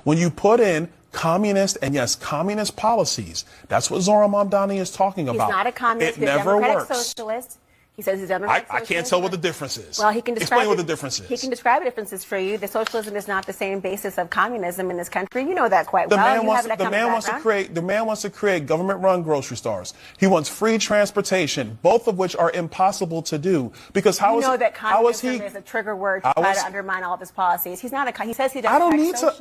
When you put in communist and yes, communist policies, that's what Zohran Mamdani is talking about. He's not a communist. It never Democratic works. Socialist. He says he's democratic I can't tell what the difference is. Well, he can describe Explain what the difference is. He can describe the differences for you. The socialism is not the same basis of communism in this country. You know that quite well. The man wants to create government-run grocery stores. He wants free transportation, both of which are impossible to do. Because how communism is a trigger word to try to undermine all of his policies. He's not he says he doesn't.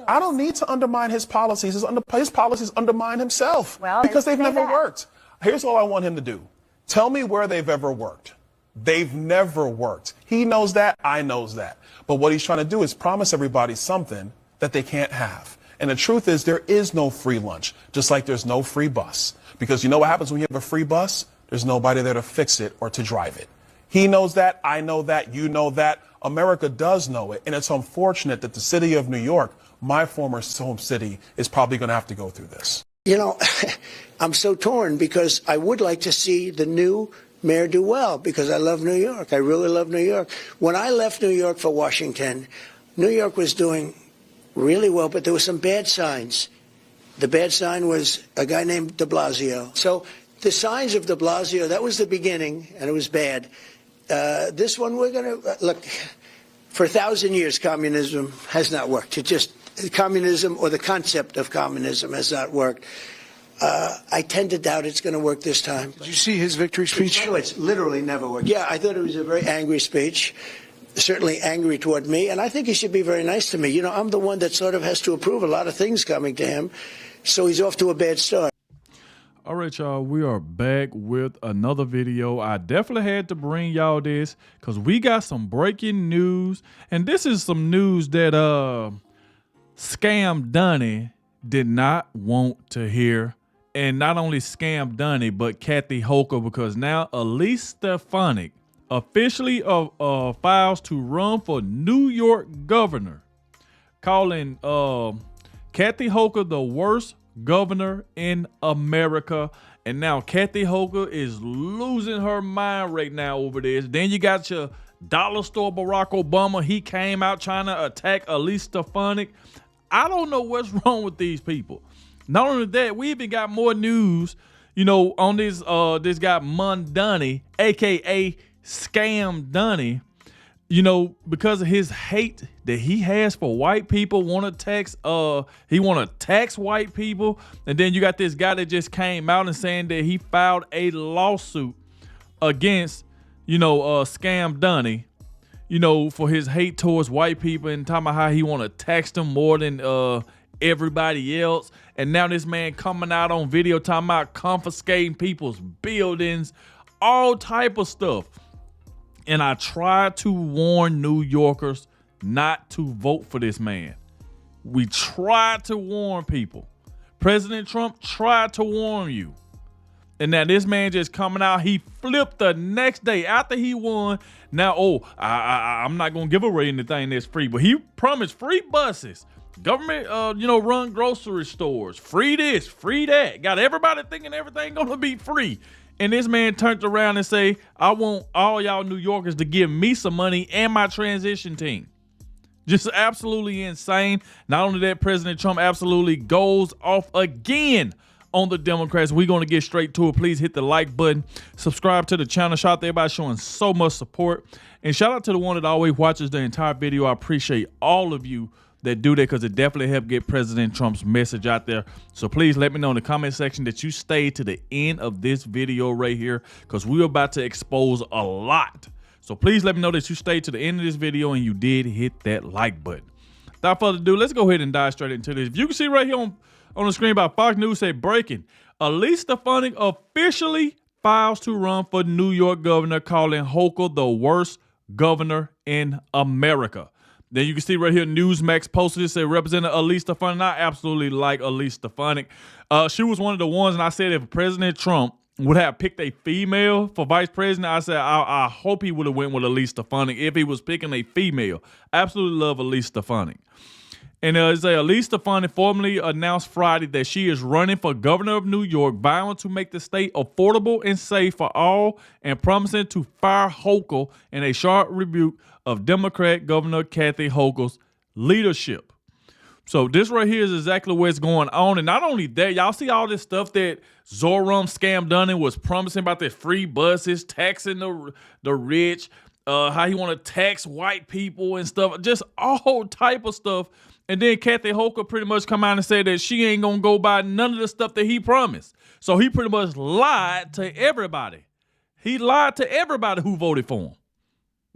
I don't need to undermine his policies. His policies undermine himself. Well, because they've never worked. Here's all I want him to do. Tell me where they've ever worked. They've never worked. He knows that. I knows that. But what he's trying to do is promise everybody something that they can't have. And the truth is there is no free lunch, just like there's no free bus. Because you know what happens when you have a free bus? There's nobody there to fix it or to drive it. He knows that. I know that. You know that. America does know it. And it's unfortunate that the city of New York, my former home city, is probably going to have to go through this. You know, I'm so torn because I would like to see the new mayor do well because I love New York. I really love New York. When I left New York for Washington, New York was doing really well, but there were some bad signs. The bad sign was a guy named de Blasio. So the signs of de Blasio, that was the beginning, and it was bad. This one, we're going to look. For 1,000 years, communism has not worked. Communism or the concept of communism has not worked. I tend to doubt it's going to work this time. Did you see his victory speech? It's literally never worked. Yeah, I thought it was a very angry speech, certainly angry toward me, and I think he should be very nice to me. You know, I'm the one that sort of has to approve a lot of things coming to him, so he's off to a bad start. All right, y'all, we are back with another video. I definitely had to bring y'all this because we got some breaking news, and this is some news that Scam Dunny did not want to hear. And not only Scam Dunny, but Kathy Hochul, because now Elise Stefanik officially files to run for New York governor, calling Kathy Hochul the worst governor in America. And now Kathy Hochul is losing her mind right now over this. Then you got your dollar store Barack Obama. He came out trying to attack Elise Stefanik. I don't know what's wrong with these people. Not only that, we even got more news, you know, on this guy Mamdani, aka Scam Dunny, you know, because of his hate that he has for white people, he want to tax white people. And then you got this guy that just came out and saying that he filed a lawsuit against, you know, Scam Dunny, you know, for his hate towards white people and talking about how he want to tax them more than everybody else. And now this man coming out on video talking about confiscating people's buildings, all type of stuff. And I try to warn New Yorkers not to vote for this man. We tried to warn people. President Trump tried to warn you. And now this man just coming out, he flipped the next day after he won. Now, I'm not going to give away anything that's free, but he promised free buses. Government, run grocery stores, free this, free that. Got everybody thinking everything gonna be free. And this man turned around and say, I want all y'all New Yorkers to give me some money and my transition team. Just absolutely insane. Not only that, President Trump absolutely goes off again on the Democrats. We're going to get straight to it. Please hit the like button. Subscribe to the channel. Shout out to everybody showing so much support. And shout out to the one that always watches the entire video. I appreciate all of you that do that because it definitely helped get President Trump's message out there. So please let me know in the comment section that you stayed to the end of this video right here because we're about to expose a lot. So please let me know that you stayed to the end of this video and you did hit that like button. Without further ado, let's go ahead and dive straight into this. If you can see right here on the screen about Fox News say breaking. Elise Stefanik officially files to run for New York governor, calling Hochul the worst governor in America. Then you can see right here, Newsmax posted it, say Representative Elise Stefanik. I absolutely like Elise Stefanik. She was one of the ones, and I said if President Trump would have picked a female for vice president, I said I hope he would have went with Elise Stefanik if he was picking a female. I absolutely love Elise Stefanik. And Elise Stefanik formally announced Friday that she is running for governor of New York, vowing to make the state affordable and safe for all and promising to fire Hochul in a sharp rebuke of Democrat Governor Kathy Hochul's leadership. So this right here is exactly what's going on. And not only that, y'all see all this stuff that Zohran Mamdani was promising about the free buses, taxing the rich, how he want to tax white people and stuff, just all type of stuff. And then Kathy Hochul pretty much come out and say that she ain't going to go by none of the stuff that he promised. So he pretty much lied to everybody. He lied to everybody who voted for him.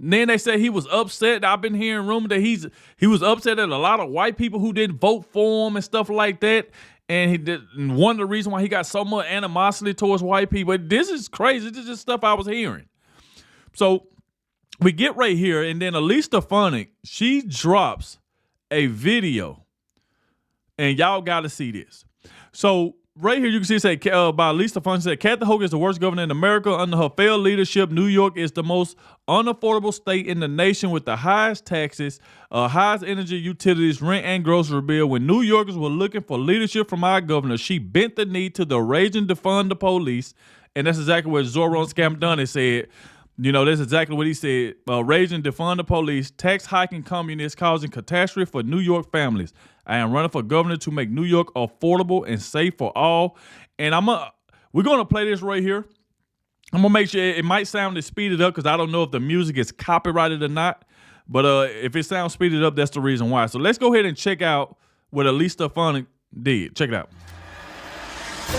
And then they said he was upset. I've been hearing rumors that he was upset at a lot of white people who didn't vote for him and stuff like that. And one of the reasons why he got so much animosity towards white people. This is crazy. This is just stuff I was hearing. So we get right here, and then Elise Stefanik, she drops a video, and y'all got to see this. So right here, you can see it say by Elise Stefanik said, Kathy Hochul is the worst governor in America. Under her failed leadership, New York is the most unaffordable state in the nation with the highest taxes, highest energy, utilities, rent, and grocery bill. When New Yorkers were looking for leadership from our governor, she bent the knee to the raging defund the police. And that's exactly what Zohran Mamdani said. You know, that's exactly what he said. Raging defund the police, tax hiking communists causing catastrophe for New York families. I am running for governor to make New York affordable and safe for all. And we're going to play this right here. I'm going to make sure it might sound to speed it up because I don't know if the music is copyrighted or not. But if it sounds speeded up, that's the reason why. So let's go ahead and check out what Elise Stefanik did. Check it out.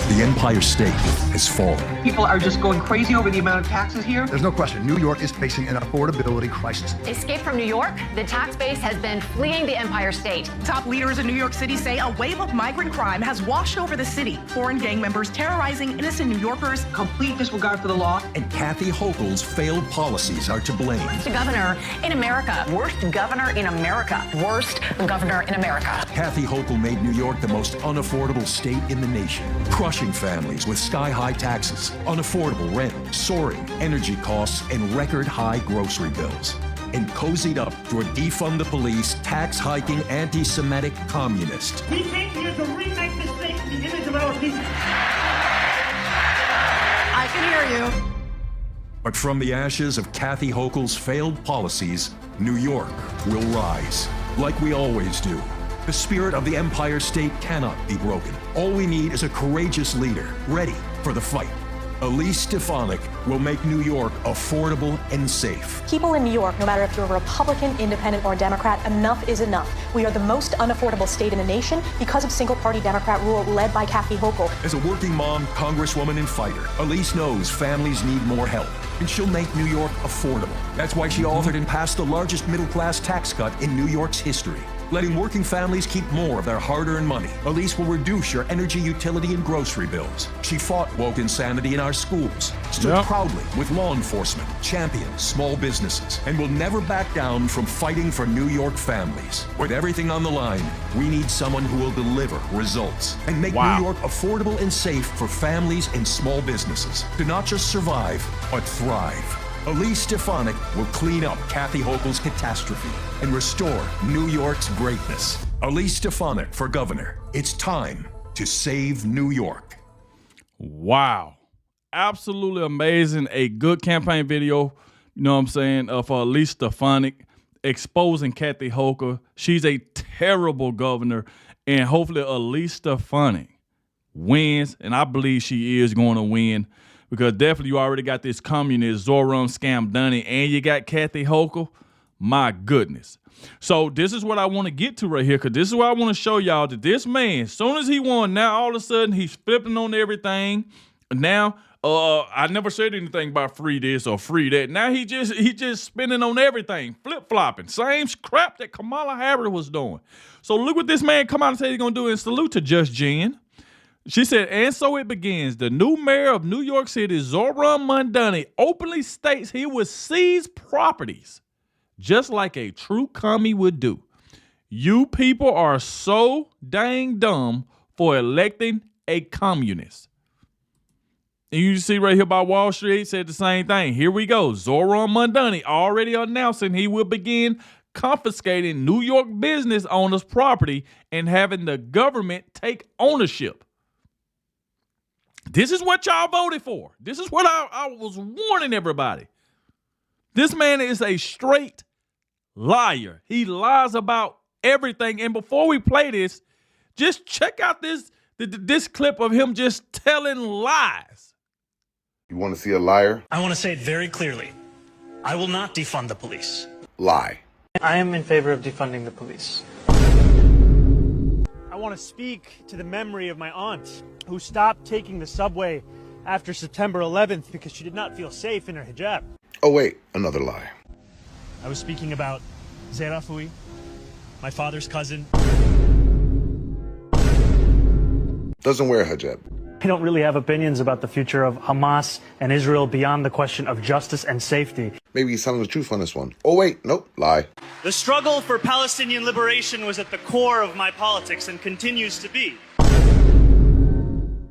The Empire State has fallen. People are just going crazy over the amount of taxes here. There's no question. New York is facing an affordability crisis. Escape from New York, the tax base has been fleeing the Empire State. Top leaders in New York City say a wave of migrant crime has washed over the city. Foreign gang members terrorizing innocent New Yorkers. Complete disregard for the law. And Kathy Hochul's failed policies are to blame. Worst governor in America. Worst governor in America. Worst governor in America. Kathy Hochul made New York the most unaffordable state in the nation, crushing families with sky-high taxes, unaffordable rent, soaring energy costs, and record-high grocery bills. And cozied up to a defund the police, tax-hiking, anti-Semitic communist. We came here to remake this state in the image of our people. I can hear you. But from the ashes of Kathy Hochul's failed policies, New York will rise, like we always do. The spirit of the Empire State cannot be broken. All we need is a courageous leader, ready for the fight. Elise Stefanik will make New York affordable and safe. People in New York, no matter if you're a Republican, Independent, or Democrat, enough is enough. We are the most unaffordable state in the nation because of single-party Democrat rule led by Kathy Hochul. As a working mom, congresswoman, and fighter, Elise knows families need more help, and she'll make New York affordable. That's why she authored and passed the largest middle-class tax cut in New York's history, letting working families keep more of their hard-earned money. Elise will reduce your energy, utility, and grocery bills. She fought woke insanity in our schools, stood proudly with law enforcement, championed small businesses, and will never back down from fighting for New York families. With everything on the line, we need someone who will deliver results and make New York affordable and safe for families and small businesses to not just survive, but thrive. Elise Stefanik will clean up Kathy Hochul's catastrophe and restore New York's greatness. Elise Stefanik for governor. It's time to save New York. Wow. Absolutely amazing. A good campaign video, you know what I'm saying, for Elise Stefanik exposing Kathy Hochul. She's a terrible governor, and hopefully Elise Stefanik wins, and I believe she is going to win. Because definitely you already got this communist Zohran Mamdani and you got Kathy Hochul. My goodness. So this is what I want to get to right here because this is what I want to show y'all that this man, as soon as he won, now all of a sudden he's flipping on everything. Now, I never said anything about free this or free that. Now he just spinning on everything, flip-flopping. Same crap that Kamala Harris was doing. So look what this man come out and say he's going to do and salute to Just Jen. She said, and so it begins. The new mayor of New York City, Zohran Mamdani, openly states he would seize properties just like a true commie would do. You people are so dang dumb for electing a communist. And you see right here by Wall Street said the same thing. Here we go. Zohran Mamdani already announcing he will begin confiscating New York business owners' property and having the government take ownership. This is what y'all voted for. This is what I was warning everybody. This man is a straight liar. He lies about everything. And before we play this, just check out this clip of him just telling lies. You want to see a liar? I want to say it very clearly. I will not defund the police. Lie. I am in favor of defunding the police. I want to speak to the memory of my aunt who stopped taking the subway after September 11th because she did not feel safe in her hijab. Oh, wait, another lie. I was speaking about Zerafui, my father's cousin. Doesn't wear a hijab. I don't really have opinions about the future of Hamas and Israel beyond the question of justice and safety. Maybe he's telling the truth on this one. Oh, wait, nope, lie. The struggle for Palestinian liberation was at the core of my politics and continues to be.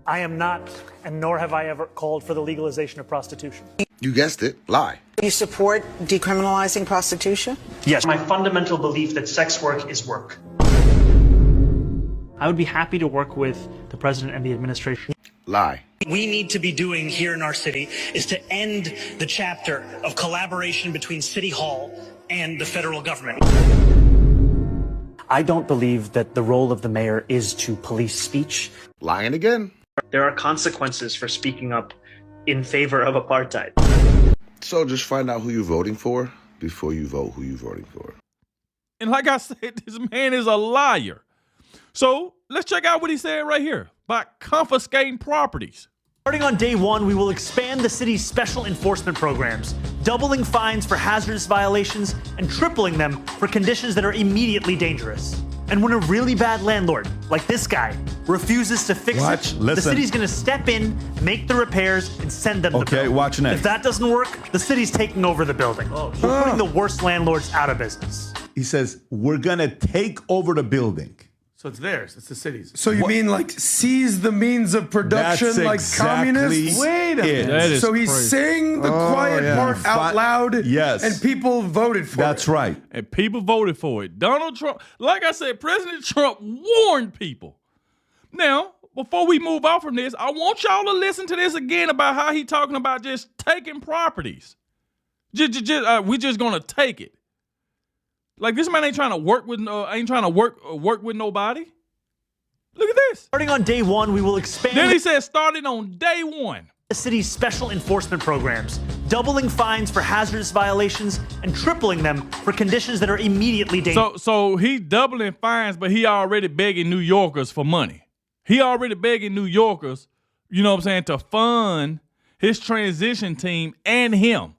I am not, and nor have I ever called for the legalization of prostitution. You guessed it, lie. You support decriminalizing prostitution? Yes. My fundamental belief that sex work is work. I would be happy to work with the president and the administration. Lie. What we need to be doing here in our city is to end the chapter of collaboration between City Hall and the federal government. I don't believe that the role of the mayor is to police speech. Lying again. There are consequences for speaking up in favor of apartheid. So just find out who you're voting for before you vote who you're voting for. And like I said, this man is a liar. So let's check out what he said right here about confiscating properties. Starting on day one, we will expand the city's special enforcement programs, doubling fines for hazardous violations and tripling them for conditions that are immediately dangerous. And when a really bad landlord, like this guy, refuses to fix it, the city's going to step in, make the repairs, and send them the bill. Okay, watch next. If that doesn't work, the city's taking over the building. We're putting the worst landlords out of business. He says, we're going to take over the building. So it's theirs. It's the city's. So you mean like seize the means of production That's like exactly communists? Wait a minute. So he's saying the quiet part out loud. Yes. And people voted for it. That's right. And people voted for it. Donald Trump, like I said, President Trump warned people. Now, before we move on from this, I want y'all to listen to this again about how he talking about just taking properties. We just gonna take it. Like this man ain't trying to work with work with nobody. Look at this. Starting on day one, we will expand. Then he said starting on day one. The city's special enforcement programs, doubling fines for hazardous violations and tripling them for conditions that are immediately dangerous. So he doubling fines, but he already begging New Yorkers for money. He already begging New Yorkers, you know what I'm saying, to fund his transition team and him.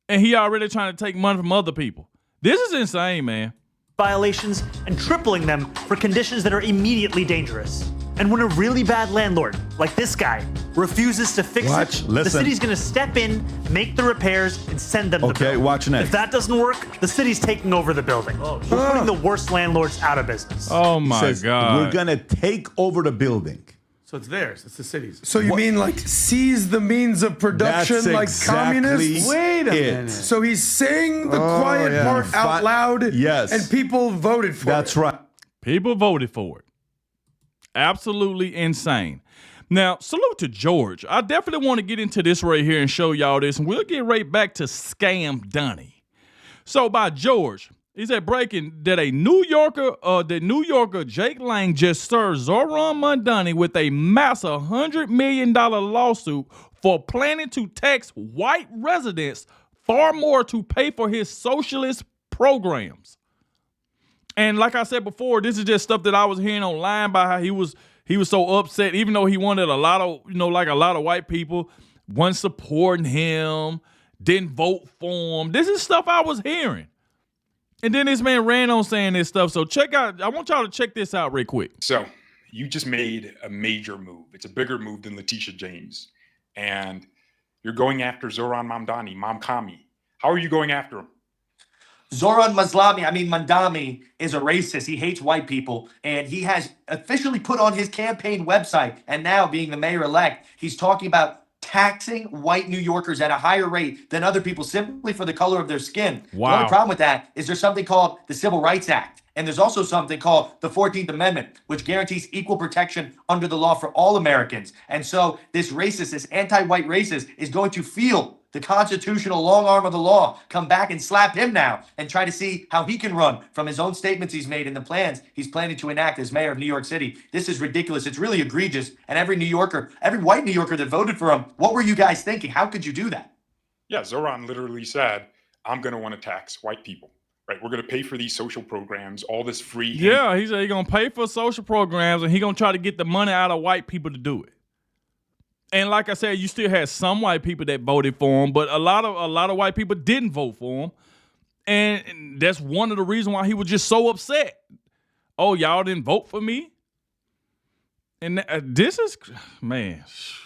And he already trying to take money from other people. This is insane, man. Violations and tripling them for conditions that are immediately dangerous. And when a really bad landlord, like this guy, refuses to fix it, the city's going to step in, make the repairs, and send them the bill. Okay, watch next. If that doesn't work, the city's taking over the building. We're putting the worst landlords out of business. Oh my God. We're going to take over the building. So it's theirs. It's the city's. So you mean like seize the means of production That's like exactly communists? Wait a minute. So he's saying the quiet part out loud. Yes. And people voted for it. That's right. People voted for it. Absolutely insane. Now, salute to George. I definitely want to get into this right here and show y'all this, and we'll get right back to Scam Dunny. So by George, he said breaking that the New Yorker Jake Lang just served Zohran Mamdani with a massive $100 million lawsuit for planning to tax white residents far more to pay for his socialist programs. And like I said before, this is just stuff that I was hearing online about how he was so upset, even though he wanted a lot of white people weren't supporting him, didn't vote for him. This is stuff I was hearing. And then this man ran on saying this stuff. So I want y'all to check this out real quick. So you just made a major move. It's a bigger move than Letitia James. And you're going after Zohran Mamdani, Mamkami. How are you going after him? Zohran Mamdani is a racist. He hates white people. And he has officially put on his campaign website, and now being the mayor-elect, he's talking about taxing white New Yorkers at a higher rate than other people simply for the color of their skin. Wow. The only problem with that is there's something called the Civil Rights Act. And there's also something called the 14th Amendment, which guarantees equal protection under the law for all Americans. And so this racist, this anti-white racist is going to feel the constitutional long arm of the law, come back and slap him now and try to see how he can run from his own statements he's made and the plans he's planning to enact as mayor of New York City. This is ridiculous. It's really egregious. And every New Yorker, every white New Yorker that voted for him, what were you guys thinking? How could you do that? Yeah, Zohran literally said, I'm going to want to tax white people. Right, we're going to pay for these social programs, all this free. Yeah, he said he's going to pay for social programs and he's going to try to get the money out of white people to do it. And like I said, you still had some white people that voted for him, but a lot of white people didn't vote for him. And that's one of the reasons why he was just so upset. Oh, y'all didn't vote for me? And this is, man.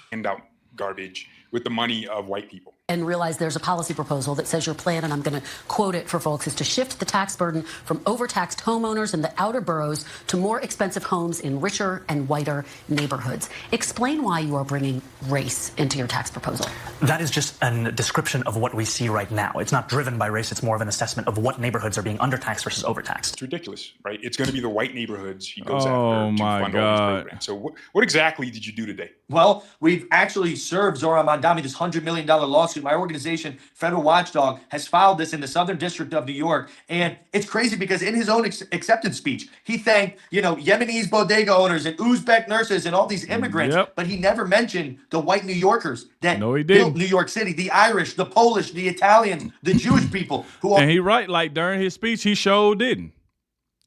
Hand out garbage with the money of white people. And realize there's a policy proposal that says your plan, and I'm going to quote it for folks, is to shift the tax burden from overtaxed homeowners in the outer boroughs to more expensive homes in richer and whiter neighborhoods. Explain why you are bringing race into your tax proposal. That is just a description of what we see right now. It's not driven by race. It's more of an assessment of what neighborhoods are being undertaxed versus overtaxed. It's ridiculous, right? It's going to be the white neighborhoods he goes after my to fund all these God. programs. So what exactly did you do today? Well, we've actually served Zohran Mamdani this $100 million lawsuit. My organization, Federal Watchdog, has filed this in the Southern District of New York. And it's crazy because in his own acceptance speech, he thanked, Yemenis bodega owners and Uzbek nurses and all these immigrants. Yep. But he never mentioned the white New Yorkers that he built didn't. New York City, the Irish, the Polish, the Italians, the Jewish people who are. And he right, like during his speech, he sure didn't.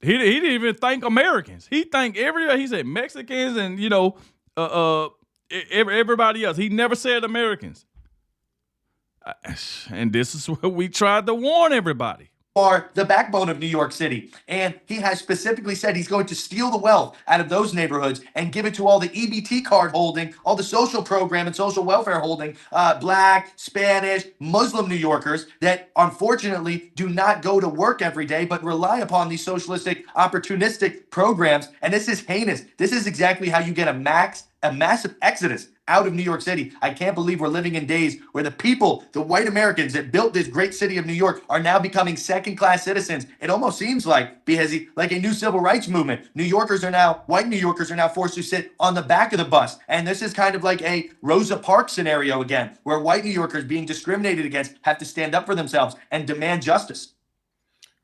He didn't even thank Americans. He thanked he said Mexicans and, everybody else. He never said Americans. And this is what we tried to warn everybody. Are the backbone of New York City. And he has specifically said he's going to steal the wealth out of those neighborhoods and give it to all the EBT card holding, all the social program and social welfare holding, Black, Spanish, Muslim New Yorkers that unfortunately do not go to work every day, but rely upon these socialistic, opportunistic programs. And this is heinous. This is exactly how you get a massive exodus out of New York City. I can't believe we're living in days where the people, the white Americans that built this great city of New York, are now becoming second-class citizens. It almost seems like a new civil rights movement. White New Yorkers are now forced to sit on the back of the bus. And this is kind of like a Rosa Parks scenario again, where white New Yorkers being discriminated against have to stand up for themselves and demand justice.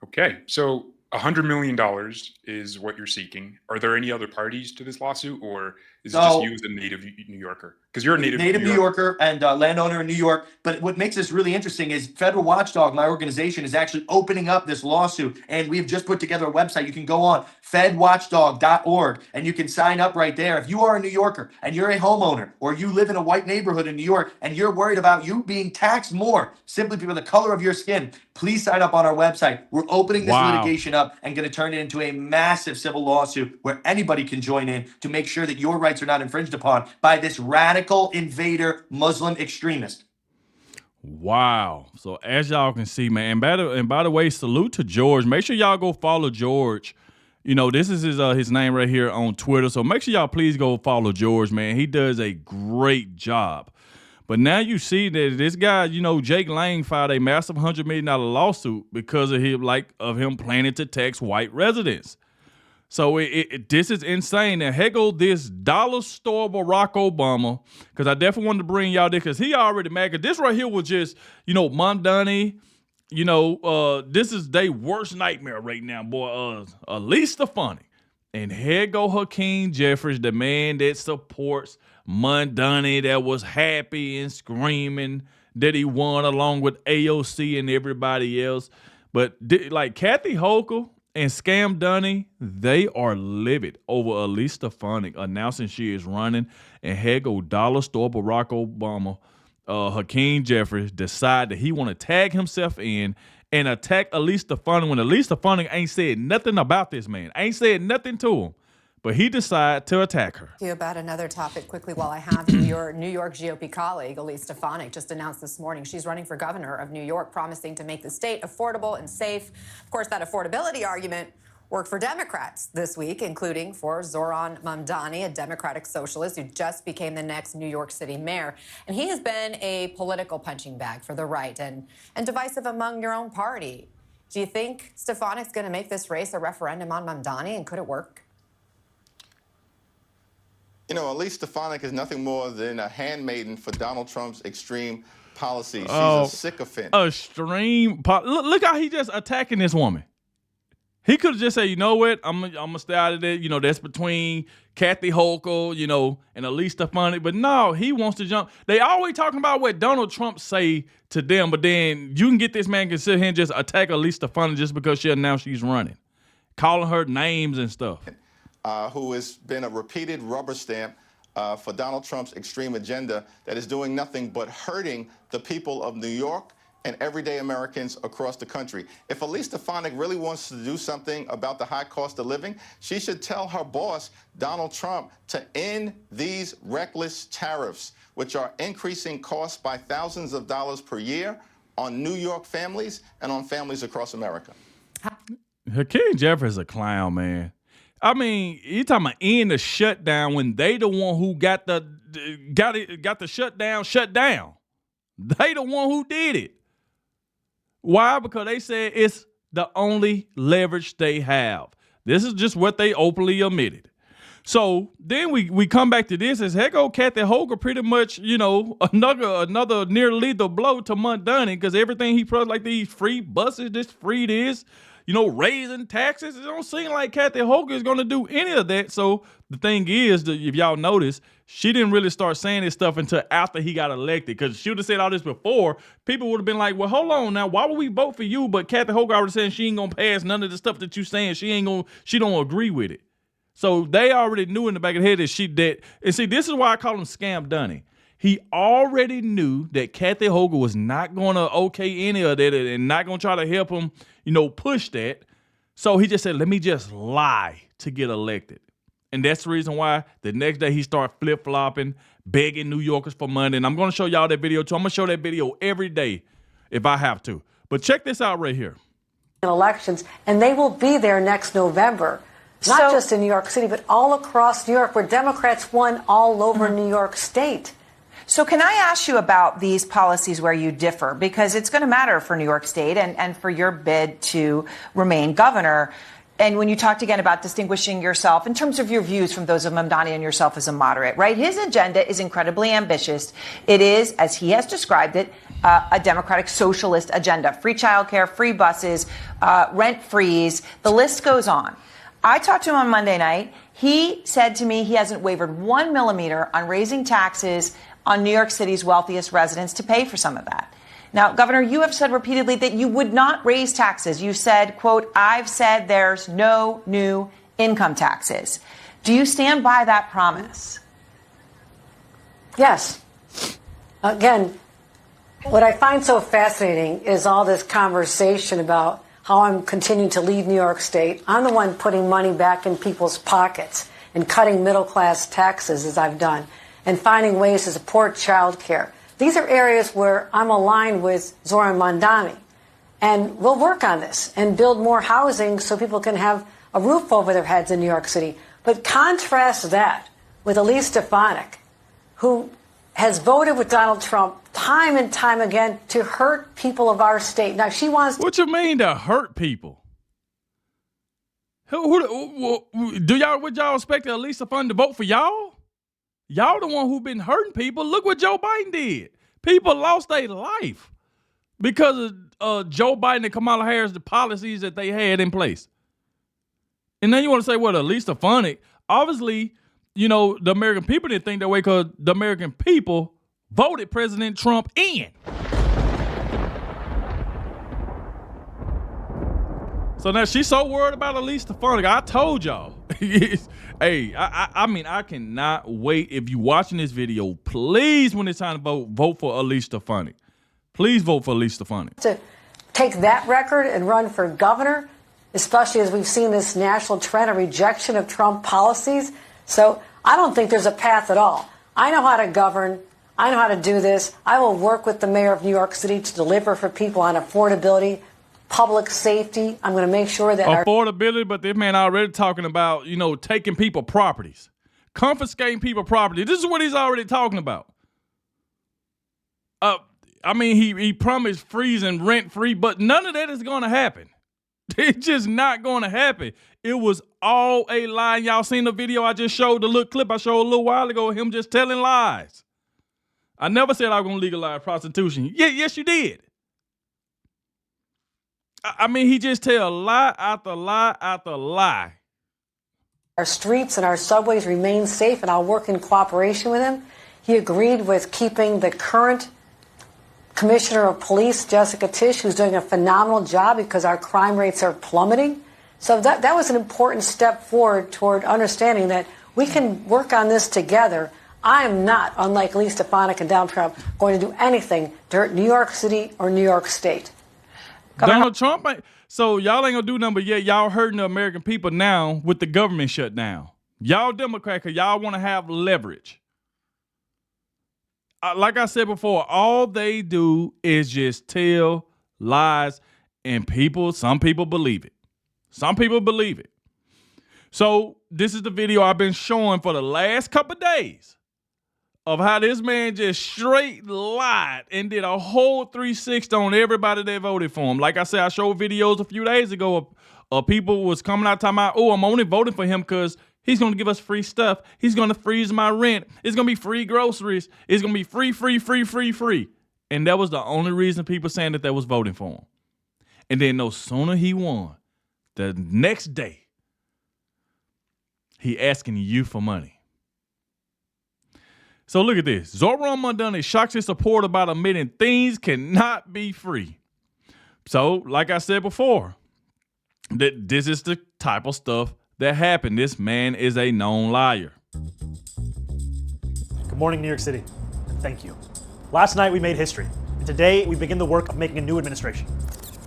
Okay, so $100 million is what you're seeking. Are there any other parties to this lawsuit, or is it just you as a native New Yorker? Because you're a native New Yorker and landowner in New York. But what makes this really interesting is Federal Watchdog, my organization, is actually opening up this lawsuit. And we've just put together a website. You can go on fedwatchdog.org and you can sign up right there. If you are a New Yorker and you're a homeowner or you live in a white neighborhood in New York and you're worried about you being taxed more simply because of the color of your skin, please sign up on our website. We're opening this litigation up and going to turn it into a massive civil lawsuit where anybody can join in to make sure that your rights are not infringed upon by this radical invader Muslim extremist. Wow. So as y'all can see, man, and by the way, salute to George. Make sure y'all go follow George. This is his name right here on Twitter. So make sure y'all please go follow George, man. He does a great job. But now you see that this guy, Jake Lang filed a massive $100 million lawsuit because of him planning to tax white residents. So this is insane. And here go this dollar store Barack Obama, because I definitely wanted to bring y'all this because he already mad. Because this right here was just, Mamdani, this is their worst nightmare right now, boy. At least the funny. And here go Hakeem Jeffries, the man that supports Mamdani, that was happy and screaming that he won along with AOC and everybody else. But Kathy Hochul and Scam Dunny, they are livid over Elise Stefanik announcing she is running. And here go dollar store Barack Obama, Hakeem Jeffries, decide that he want to tag himself in and attack Elise Stefanik when Elise Stefanik ain't said nothing about this man. Ain't said nothing to him. But he decided to attack her. You about another topic quickly while I have you. Your New York GOP colleague, Elise Stefanik, just announced this morning she's running for governor of New York, promising to make the state affordable and safe. Of course, that affordability argument worked for Democrats this week, including for Zohran Mamdani, a Democratic socialist who just became the next New York City mayor. And he has been a political punching bag for the right and divisive among your own party. Do you think Stefanik's going to make this race a referendum on Mamdani, and could it work? You know, Elise Stefanik is nothing more than a handmaiden for Donald Trump's extreme policies. She's Oh, a sycophant. Look how he just attacking this woman. He could have just said, you know what, I'm gonna stay out of that. You know, that's between Kathy Hochul, you know, and Elise Stefanik. But no, he wants to jump. They always talking about what Donald Trump say to them, but then you can get this man can sit here and just attack Elise Stefanik just because she announced she's running, calling her names and stuff. Who has been a repeated rubber stamp for Donald Trump's extreme agenda that is doing nothing but hurting the people of New York and everyday Americans across the country. If Elise Stefanik really wants to do something about the high cost of living, she should tell her boss, Donald Trump, to end these reckless tariffs, which are increasing costs by thousands of dollars per year on New York families and on families across America. Hakeem Jeffries is a clown, man. I mean, you talking about end the shutdown when they the one who got the shutdown shut down. They the one who did it. Why? Because they said it's the only leverage they have. This is just what they openly admitted. So then we come back to this as heck. Kathy Hochul pretty much, you know, another near lethal blow to Mamdani because everything he put like these free buses, this free this, you know, raising taxes. It don't seem like Kathy Hochul is going to do any of that. So the thing is, if y'all notice, she didn't really start saying this stuff until after he got elected. Because she would have said all this before, people would have been like, well, hold on now. Why would we vote for you? But Kathy Hochul already saying she ain't going to pass none of the stuff that you saying. She don't agree with it. So they already knew in the back of the head that she did. And see, this is why I call him Scam Dunny. He already knew that Kathy Hochul was not going to okay any of that and not going to try to help him, you know, push that. So he just said, let me just lie to get elected. And that's the reason why the next day he started flip-flopping, begging New Yorkers for money. And I'm going to show y'all that video too. I'm going to show that video every day if I have to. But check this out right here. Elections, and they will be there next November. Not just in New York City, but all across New York, where Democrats won all over New York State. So can I ask you about these policies where you differ? Because it's going to matter for New York State and for your bid to remain governor. And when you talked again about distinguishing yourself in terms of your views from those of Mamdani and yourself as a moderate, right? His agenda is incredibly ambitious. It is, as he has described it, a democratic socialist agenda. Free childcare, free buses, rent freeze. The list goes on. I talked to him on Monday night. He said to me he hasn't wavered 1 millimeter on raising taxes on New York City's wealthiest residents to pay for some of that. Now, Governor, you have said repeatedly that you would not raise taxes. You said, quote, I've said there's no new income taxes. Do you stand by that promise? Yes. Again, what I find so fascinating is all this conversation about how I'm continuing to lead New York State. I'm the one putting money back in people's pockets and cutting middle-class taxes, as I've done, and finding ways to support child care. These are areas where I'm aligned with Zohran Mamdani. And we'll work on this and build more housing so people can have a roof over their heads in New York City. But contrast that with Elise Stefanik, who has voted with Donald Trump time and time again to hurt people of our state. Now, she wants... What you mean to hurt people? Would y'all expect Elise Stefanik to vote for y'all? Y'all the one who been hurting people. Look what Joe Biden did. People lost their life because of Joe Biden and Kamala Harris, the policies that they had in place. And then you want to say, well, Elise Stefanik, obviously, you know, the American people didn't think that way because the American people voted President Trump in. So now she's so worried about Elise Stefanik. I told y'all. Hey, I mean, I cannot wait. If you're watching this video, please, when it's time to vote for Elise Stefanik. Please vote for Elise Stefanik. To take that record and run for governor, especially as we've seen this national trend of rejection of Trump policies. So I don't think there's a path at all. I know how to govern. I know how to do this. I will work with the mayor of New York City to deliver for people on affordability, public safety. I'm going to make sure that affordability, but this man already talking about, you know, taking people properties, confiscating people property. This is what he's already talking about. I mean, he promised freeze and rent free, but none of that is going to happen. It's just not going to happen. It was all a lie. Y'all seen the video I just showed, the little clip I showed a little while ago of him just telling lies. I never said I was going to legalize prostitution. Yes, you did. I mean, he just tell lie after lie after lie. Our streets and our subways remain safe, and I'll work in cooperation with him. He agreed with keeping the current Commissioner of Police, Jessica Tisch, who's doing a phenomenal job because our crime rates are plummeting. So that was an important step forward toward understanding that we can work on this together. I am not, unlike Lee Stefanik and Donald Trump, going to do anything to hurt New York City or New York State. Donald Trump, so y'all ain't gonna do nothing but yet y'all hurting the American people now with the government shut down. Y'all Democrat, cause y'all want to have leverage. Like I said before, all they do is just tell lies, and some people believe it. Some people believe it. So this is the video I've been showing for the last couple of days of how this man just straight lied and did a whole 360 on everybody that voted for him. Like I said, I showed videos a few days ago of people was coming out talking about, oh, I'm only voting for him because he's going to give us free stuff. He's going to freeze my rent. It's going to be free groceries. It's going to be free. And that was the only reason people saying that they was voting for him. And then no sooner he won, the next day, he asking you for money. So look at this. Zohran Mamdani shocks his support about admitting things cannot be free. So, like I said before, that this is the type of stuff that happened. This man is a known liar. Good morning, New York City. Thank you. Last night we made history, and today we begin the work of making a new administration.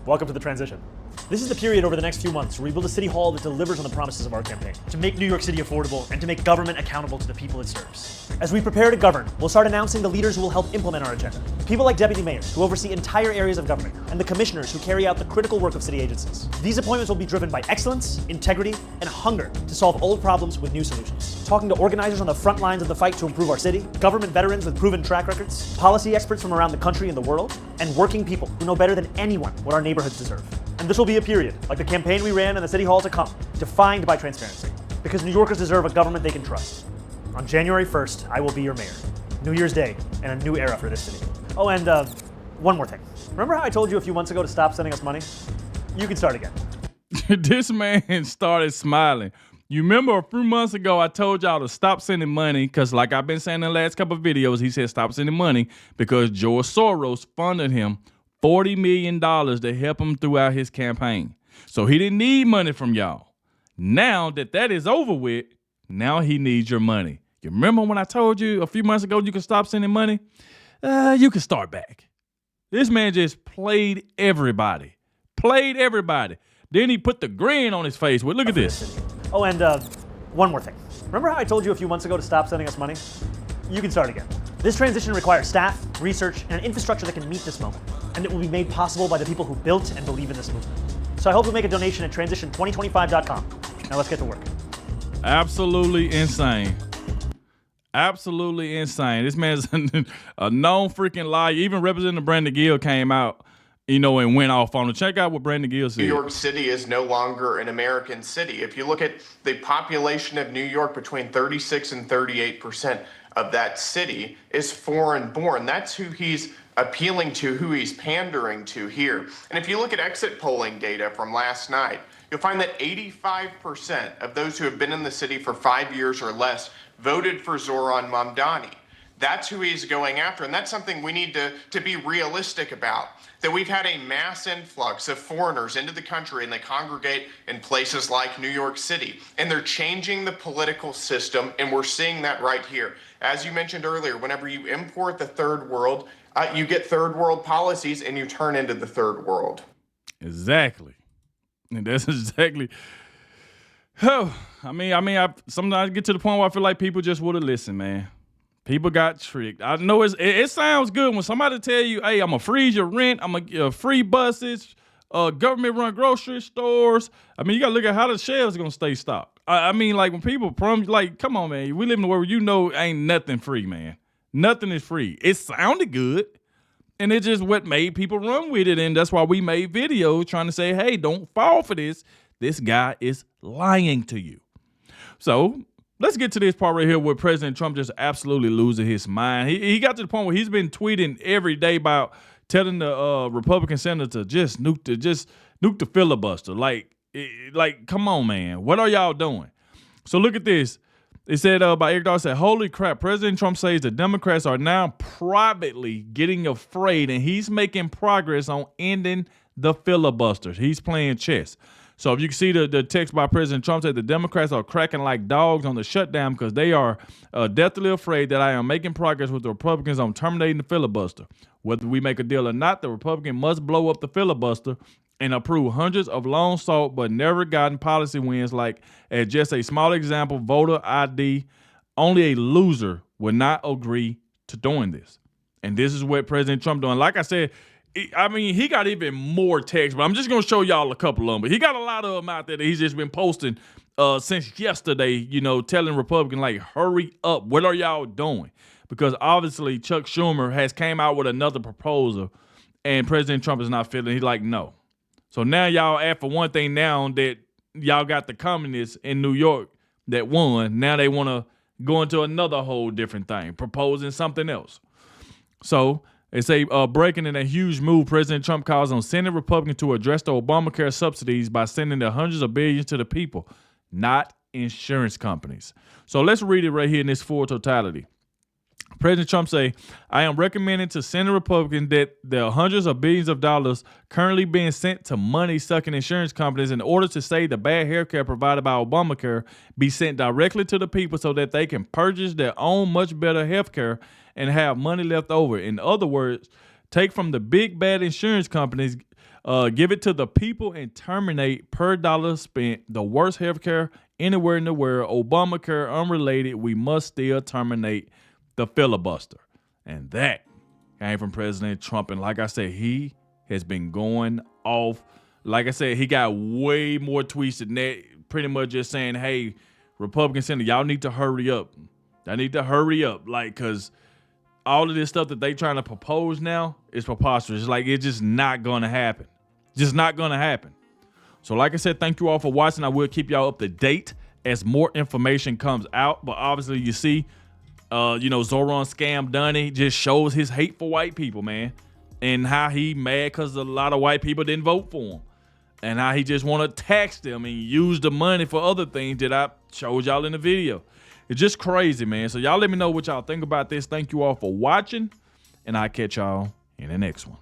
Welcome to the transition. This is the period over the next few months where we build a city hall that delivers on the promises of our campaign, to make New York City affordable and to make government accountable to the people it serves. As we prepare to govern, we'll start announcing the leaders who will help implement our agenda. People like deputy mayors who oversee entire areas of government, and the commissioners who carry out the critical work of city agencies. These appointments will be driven by excellence, integrity, and hunger to solve old problems with new solutions. Talking to organizers on the front lines of the fight to improve our city, government veterans with proven track records, policy experts from around the country and the world, and working people who know better than anyone what our neighborhoods deserve. And this will be a period, like the campaign we ran in the City Hall to come, defined by transparency. Because New Yorkers deserve a government they can trust. On January 1st, I will be your mayor. New Year's Day, and a new era for this city. Oh, and one more thing. Remember how I told you a few months ago to stop sending us money? You can start again. This man started smiling. You remember a few months ago, I told y'all to stop sending money because like I've been saying in the last couple of videos, he said stop sending money because George Soros funded him $40 million to help him throughout his campaign. So he didn't need money from y'all. Now that is over with, now he needs your money. You remember when I told you a few months ago you can stop sending money? You can start back. This man just played everybody. Then he put the grin on his face. Well, look at this. Oh, and one more thing. Remember how I told you a few months ago to stop sending us money? You can start again. This transition requires staff, research, and an infrastructure that can meet this moment. And it will be made possible by the people who built and believe in this movement. So I hope you'll make a donation at transition2025.com. Now let's get to work. Absolutely insane. This man's a known freaking liar. Even Representative Brandon Gill came out, and went off on him. Check out what Brandon Gill said. New York City is no longer an American city. If you look at the population of New York, between 36 and 38% of that city is foreign born. That's who he's appealing to, who he's pandering to here. And if you look at exit polling data from last night, you'll find that 85% of those who have been in the city for 5 years or less voted for Zohran Mamdani. That's who he's going after, and that's something we need to be realistic about. That we've had a mass influx of foreigners into the country, and they congregate in places like New York City, and they're changing the political system, and we're seeing that right here. As you mentioned earlier, whenever you import the third world, you get third world policies, and you turn into the third world. Exactly. And that's exactly. Oh, I sometimes get to the point where I feel like people just would have listened, man. People got tricked. I know it sounds good when somebody tell you, hey, I'm going to freeze your rent. I'm going to free buses, government-run grocery stores. You got to look at how the shelves are going to stay stocked. Like when people promise, like, come on, man. We live in a world where ain't nothing free, man. Nothing is free. It sounded good, and it's just what made people run with it, and that's why we made videos trying to say, hey, don't fall for this. This guy is lying to you. So let's get to this part right here where President Trump just absolutely losing his mind. He got to the point where he's been tweeting every day about telling the Republican senator to just nuke the filibuster. Like, come on, man. What are y'all doing? So look at this. It said by Eric Dahl said, holy crap, President Trump says the Democrats are now privately getting afraid and he's making progress on ending the filibusters. He's playing chess. So if you can see the text by President Trump said the Democrats are cracking like dogs on the shutdown because they are deathly afraid that I am making progress with the Republicans on terminating the filibuster. Whether we make a deal or not, the Republican must blow up the filibuster and approve hundreds of long sought but never gotten policy wins like, as just a small example, voter ID. Only a loser would not agree to doing this. And this is what President Trump doing. Like I said, he got even more text, but I'm just going to show y'all a couple of them. But he got a lot of them out there that he's just been posting since yesterday, telling Republicans, like, hurry up. What are y'all doing? Because obviously Chuck Schumer has came out with another proposal and President Trump is not feeling. He's like, no. So now y'all add for one thing now that y'all got the communists in New York that won. Now they want to go into another whole different thing, proposing something else. So they say breaking in a huge move, President Trump calls on Senate Republicans to address the Obamacare subsidies by sending the hundreds of billions to the people, not insurance companies. So let's read it right here in this full totality. President Trump say, I am recommending to Senate Republicans that the hundreds of billions of dollars currently being sent to money-sucking insurance companies in order to save the bad health care provided by Obamacare be sent directly to the people so that they can purchase their own much better health care and have money left over. In other words, take from the big bad insurance companies, give it to the people and terminate per dollar spent the worst health care anywhere in the world. Obamacare unrelated, we must still terminate the filibuster. And that came from President Trump. And like I said, he has been going off. Like I said, he got way more tweets than that, pretty much just saying, hey, Republican Senator, y'all need to hurry up. Y'all need to hurry up. Like, because all of this stuff that they trying to propose now is preposterous. Like, it's just not going to happen. Just not going to happen. So like I said, thank you all for watching. I will keep y'all up to date as more information comes out. But obviously, you see, Zohran Mamdani just shows his hate for white people, man, and how he mad because a lot of white people didn't vote for him, and how he just want to tax them and use the money for other things that I showed y'all in the video. It's just crazy, man. So y'all let me know what y'all think about this. Thank you all for watching, and I'll catch y'all in the next one.